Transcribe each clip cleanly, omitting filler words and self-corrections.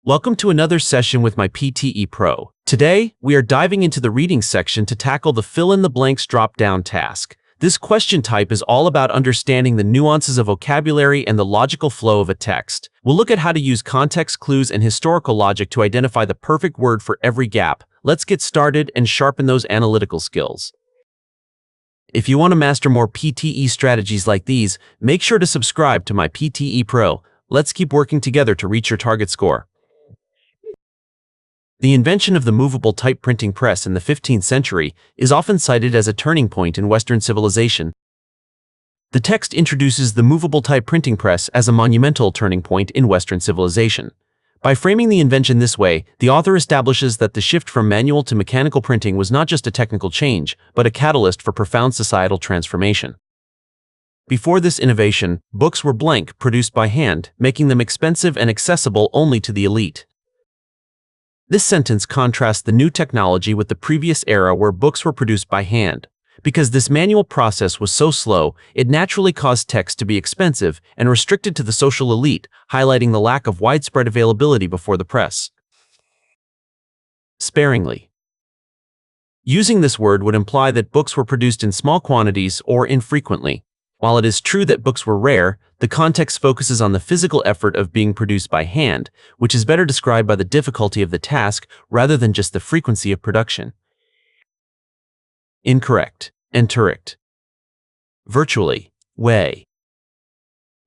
Welcome to another session with my PTE Pro. Today, we are diving into the reading section to tackle the fill-in-the-blanks drop-down task. This question type is all about understanding the nuances of vocabulary and the logical flow of a text. We'll look at how to use context clues and historical logic to identify the perfect word for every gap. Let's get started and sharpen those analytical skills. If you want to master more PTE strategies like these, make sure to subscribe to my PTE Pro. Let's keep working together to reach your target score. The invention of the movable type printing press in the 15th century is often cited as a turning point in Western civilization. The text introduces the movable type printing press as a monumental turning point in Western civilization. By framing the invention this way, the author establishes that the shift from manual to mechanical printing was not just a technical change, but a catalyst for profound societal transformation. Before this innovation, books were blank, produced by hand, making them expensive and accessible only to the elite. This sentence contrasts the new technology with the previous era where books were produced by hand. Because this manual process was so slow, it naturally caused text to be expensive and restricted to the social elite, highlighting the lack of widespread availability before the press. Sparingly. Using this word would imply that books were produced in small quantities or infrequently. While it is true that books were rare, the context focuses on the physical effort of being produced by hand, which is better described by the difficulty of the task rather than just the frequency of production. Incorrect. Enterict. Virtually. Way.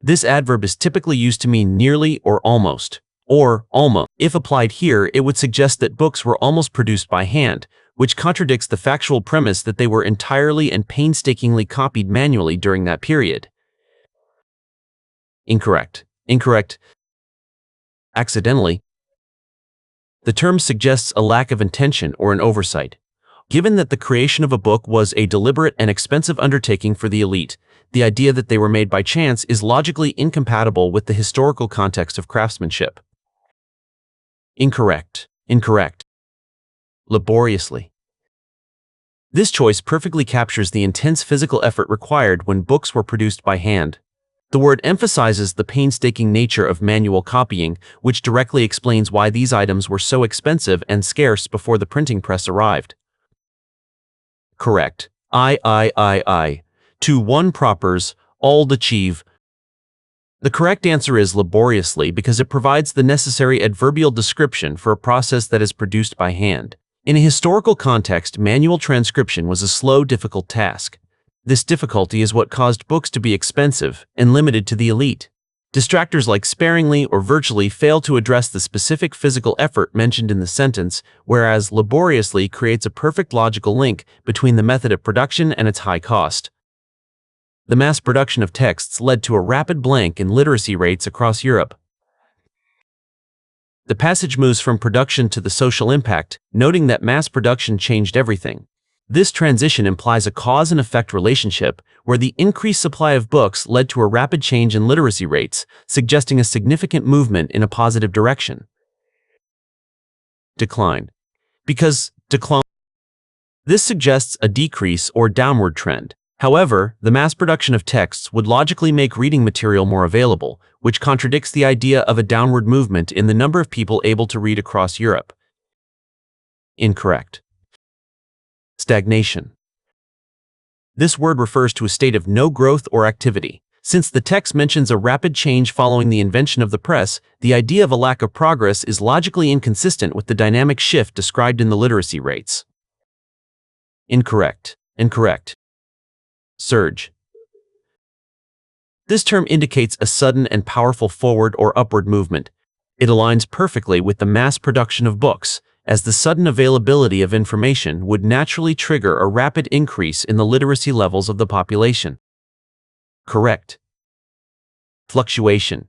This adverb is typically used to mean nearly or almost. Or almost. If applied here, it would suggest that books were almost produced by hand, which contradicts the factual premise that they were entirely and painstakingly copied manually during that period. Incorrect. Incorrect. Accidentally. The term suggests a lack of intention or an oversight. Given that the creation of a book was a deliberate and expensive undertaking for the elite, the idea that they were made by chance is logically incompatible with the historical context of craftsmanship. Incorrect. Incorrect. Laboriously. This choice perfectly captures the intense physical effort required when books were produced by hand. The word emphasizes the painstaking nature of manual copying, which directly explains why these items were so expensive and scarce before the printing press arrived. Correct. To one propers, all achieve. The correct answer is laboriously because it provides the necessary adverbial description for a process that is produced by hand. In a historical context, manual transcription was a slow, difficult task. This difficulty is what caused books to be expensive and limited to the elite. Distractors like sparingly or virtually fail to address the specific physical effort mentioned in the sentence, whereas laboriously creates a perfect logical link between the method of production and its high cost. The mass production of texts led to a rapid blank in literacy rates across Europe. The passage moves from production to the social impact, noting that mass production changed everything. This transition implies a cause and effect relationship where the increased supply of books led to a rapid change in literacy rates, suggesting a significant movement in a positive direction. Decline. Because decline. This suggests a decrease or downward trend. However, the mass production of texts would logically make reading material more available, which contradicts the idea of a downward movement in the number of people able to read across Europe. Incorrect. Stagnation. This word refers to a state of no growth or activity. Since the text mentions a rapid change following the invention of the press, the idea of a lack of progress is logically inconsistent with the dynamic shift described in the literacy rates. Incorrect. Incorrect. Surge. This term indicates a sudden and powerful forward or upward movement. It aligns perfectly with the mass production of books, as the sudden availability of information would naturally trigger a rapid increase in the literacy levels of the population. Correct. Fluctuation.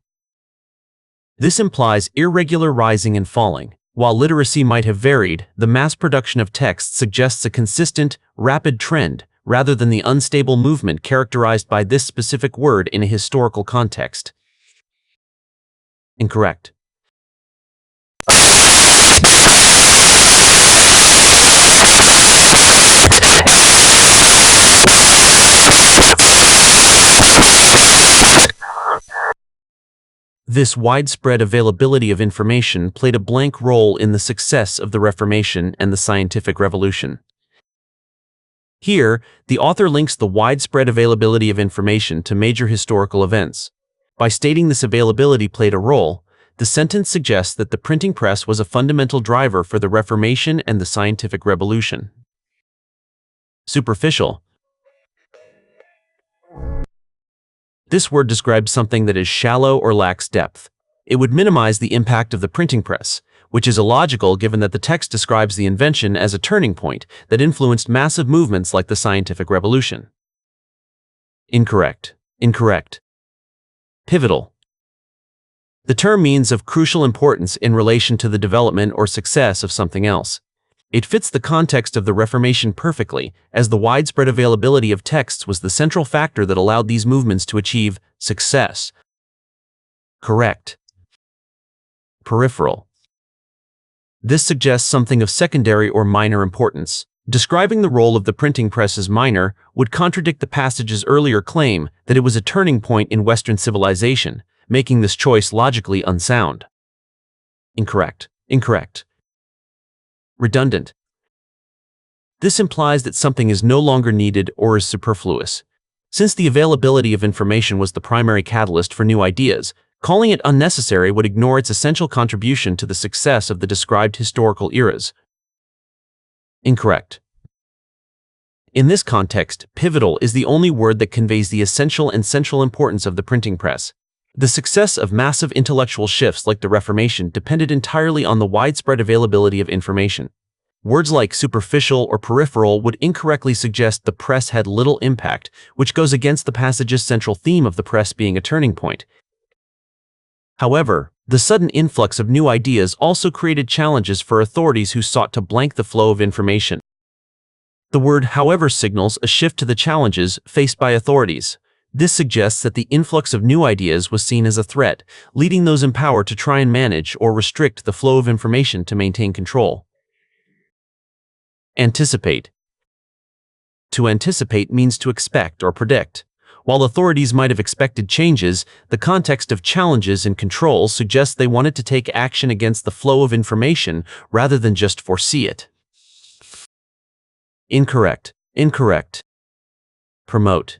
This implies irregular rising and falling. While literacy might have varied, the mass production of text suggests a consistent, rapid trend, rather than the unstable movement characterized by this specific word in a historical context. Incorrect. This widespread availability of information played a blank role in the success of the Reformation and the scientific revolution. Here, the author links the widespread availability of information to major historical events. By stating this availability played a role, the sentence suggests that the printing press was a fundamental driver for the Reformation and the scientific revolution. Superficial. This word describes something that is shallow or lacks depth. It would minimize the impact of the printing press, which is illogical given that the text describes the invention as a turning point that influenced massive movements like the scientific revolution. Incorrect. Incorrect. Pivotal. The term means of crucial importance in relation to the development or success of something else. It fits the context of the Reformation perfectly, as the widespread availability of texts was the central factor that allowed these movements to achieve success. Correct. Peripheral. This suggests something of secondary or minor importance. Describing the role of the printing press as minor would contradict the passage's earlier claim that it was a turning point in Western civilization, making this choice logically unsound. Incorrect. Incorrect. Redundant. This implies that something is no longer needed or is superfluous. Since the availability of information was the primary catalyst for new ideas, calling it unnecessary would ignore its essential contribution to the success of the described historical eras. Incorrect. In this context, pivotal is the only word that conveys the essential and central importance of the printing press. The success of massive intellectual shifts like the Reformation depended entirely on the widespread availability of information. Words like superficial or peripheral would incorrectly suggest the press had little impact, which goes against the passage's central theme of the press being a turning point. However, the sudden influx of new ideas also created challenges for authorities who sought to blank the flow of information. The word however signals a shift to the challenges faced by authorities. This suggests that the influx of new ideas was seen as a threat, leading those in power to try and manage or restrict the flow of information to maintain control. Anticipate. To anticipate means to expect or predict. While authorities might have expected changes, the context of challenges and control suggests they wanted to take action against the flow of information rather than just foresee it. Incorrect. Incorrect. Promote.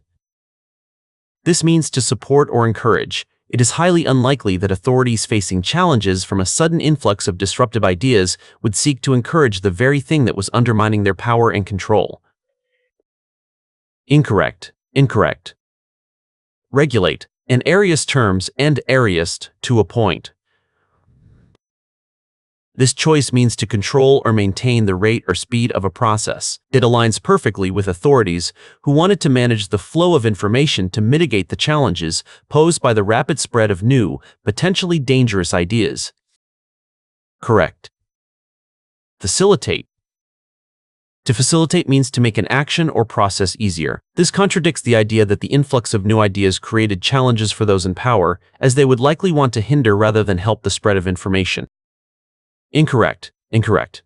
This means to support or encourage. It is highly unlikely that authorities facing challenges from a sudden influx of disruptive ideas would seek to encourage the very thing that was undermining their power and control. Incorrect. Incorrect. Regulate. An areist terms and areist to a point. This choice means to control or maintain the rate or speed of a process. It aligns perfectly with authorities who wanted to manage the flow of information to mitigate the challenges posed by the rapid spread of new, potentially dangerous ideas. Correct. Facilitate. To facilitate means to make an action or process easier. This contradicts the idea that the influx of new ideas created challenges for those in power, as they would likely want to hinder rather than help the spread of information. Incorrect. Incorrect.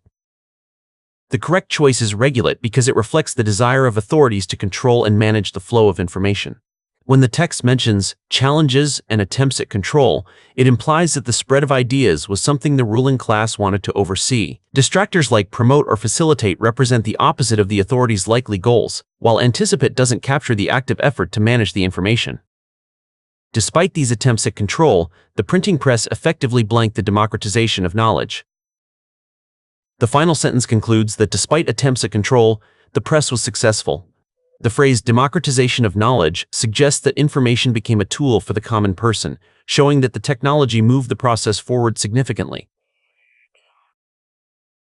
The correct choice is regulate because it reflects the desire of authorities to control and manage the flow of information. When the text mentions challenges and attempts at control, it implies that the spread of ideas was something the ruling class wanted to oversee. Distractors like promote or facilitate represent the opposite of the authorities' likely goals, while anticipate doesn't capture the active effort to manage the information. Despite these attempts at control, the printing press effectively blanked the democratization of knowledge. The final sentence concludes that despite attempts at control, the press was successful. The phrase democratization of knowledge suggests that information became a tool for the common person, showing that the technology moved the process forward significantly.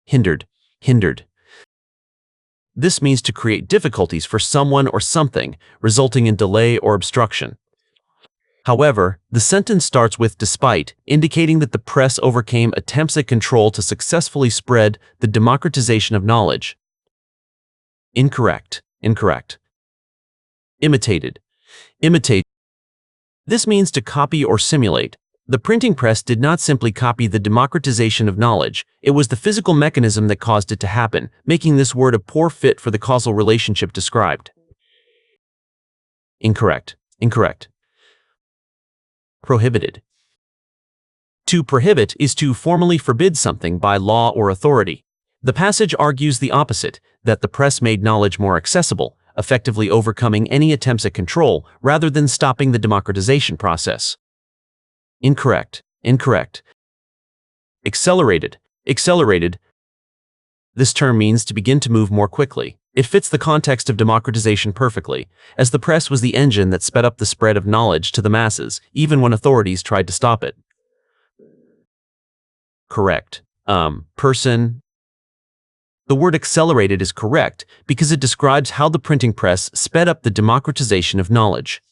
Hindered. Hindered. This means to create difficulties for someone or something, resulting in delay or obstruction. However, the sentence starts with despite, indicating that the press overcame attempts at control to successfully spread the democratization of knowledge. Incorrect. Incorrect. Imitated. Imitate. This means to copy or simulate. The printing press did not simply copy the democratization of knowledge, it was the physical mechanism that caused it to happen, making this word a poor fit for the causal relationship described. Incorrect. Incorrect. Prohibited. To prohibit is to formally forbid something by law or authority. The passage argues the opposite, that the press made knowledge more accessible, effectively overcoming any attempts at control rather than stopping the democratization process. Incorrect. Incorrect. Accelerated. Accelerated. This term means to begin to move more quickly. It fits the context of democratization perfectly, as the press was the engine that sped up the spread of knowledge to the masses, even when authorities tried to stop it. Correct. Person. The word accelerated is correct because it describes how the printing press sped up the democratization of knowledge.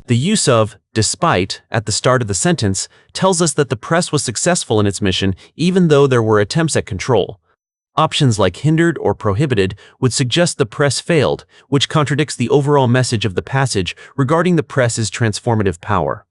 The use of despite at the start of the sentence tells us that the press was successful in its mission even though there were attempts at control. Options like hindered or prohibited would suggest the press failed, which contradicts the overall message of the passage regarding the press's transformative power.